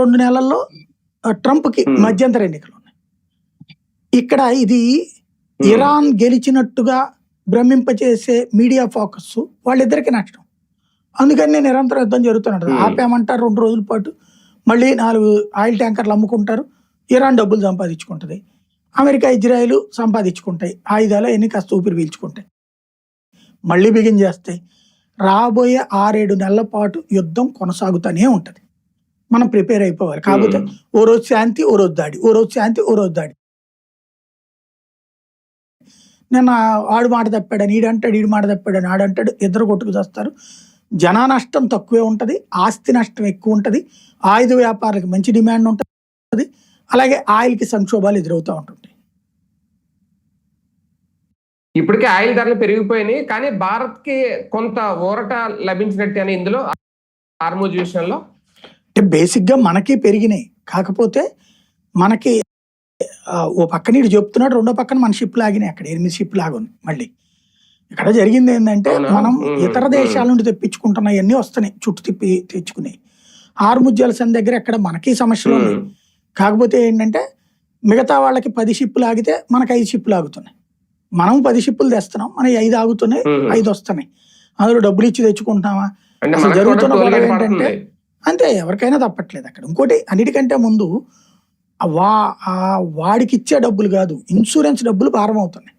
2 నెలల్లో ట్రంప్కి మధ్యంతర ఎన్నికలు ఉన్నాయి. ఇక్కడ ఇది ఇరాన్ గెలిచినట్టుగా భ్రమింపచేసే మీడియా ఫోకస్ వాళ్ళిద్దరికి నష్టం. అందుకని నేను నిరంతరం యుద్ధం జరుగుతున్నట్టు ఆపేమంటారు 2 రోజుల పాటు, మళ్ళీ 4 ఆయిల్ ట్యాంకర్లు అమ్ముకుంటారు, ఇరాన్ డబ్బులు సంపాదించుకుంటుంది, అమెరికా ఇజ్రాయిల్ సంపాదించుకుంటాయి, ఆయుధాలు ఎన్ని కాస్త ఊపిరి పీల్చుకుంటాయి, మళ్ళీ బిగిన్ చేస్తాయి. రాబోయే 6-7 నెలల పాటు యుద్ధం కొనసాగుతూనే ఉంటుంది. మనం ప్రిపేర్ అయిపోవాలి. కాకపోతే ఓ రోజు శాంతి, ఓ రోజు దాడి, ఓ రోజు శాంతి, ఓ రోజు దాడి. నేను ఆడు మాట తప్పాడని ఈడంటాడు, ఈడు మాట తప్పాడని ఆడంటాడు, ఇద్దరు కొట్టుకు చేస్తారు. జనా నష్టం తక్కువే ఉంటుంది, ఆస్తి నష్టం ఎక్కువ ఉంటుంది, ఆయుధ వ్యాపారాలకు మంచి డిమాండ్ ఉంటుంది, అలాగే ఆయిల్కి సంక్షోభాలు ఎదురవుతూ ఉంటుంటాయి. ఇప్పటికే ఆయిల్ ధరలు పెరిగిపోయినాయి, కానీ భారత్కి కొంత ఊరట లభించినట్టు అని ఇందులో హార్మూజ్ విషయంలో అంటే బేసిక్గా మనకి పెరిగినాయి. కాకపోతే మనకి ఓ పక్కన ఇటు చెప్తున్నాడు, రెండో పక్కన మన షిప్ లాగినాయి. అక్కడ 8 షిప్ లాగున్నాయి. మళ్ళీ ఇక్కడ జరిగింది ఏంటంటే మనం ఇతర దేశాల నుండి తెప్పించుకుంటున్నవన్నీ వస్తున్నాయి, చుట్టూ తిప్పి తెచ్చుకున్నాయి. హార్మూజ్ జలసంధి దగ్గర ఎక్కడ మనకి సమస్యలు ఉన్నాయి. కాకపోతే ఏంటంటే మిగతా వాళ్ళకి 10 షిప్పులు ఆగితే మనకి 5 షిప్పులు ఆగుతున్నాయి. మనం 10 షిప్పులు తెస్తున్నాం, మనకి 5 ఆగుతున్నాయి, 5 వస్తున్నాయి. అందులో డబ్బులు ఇచ్చి తెచ్చుకుంటున్నామా? అసలు జరుగుతున్న గొడవ ఏంటంటే అంతే, ఎవరికైనా తప్పట్లేదు అక్కడ. ఇంకోటి అన్నిటికంటే ముందు వాడికి ఇచ్చే డబ్బులు కాదు, ఇన్సూరెన్స్ డబ్బులు భారం అవుతున్నాయి.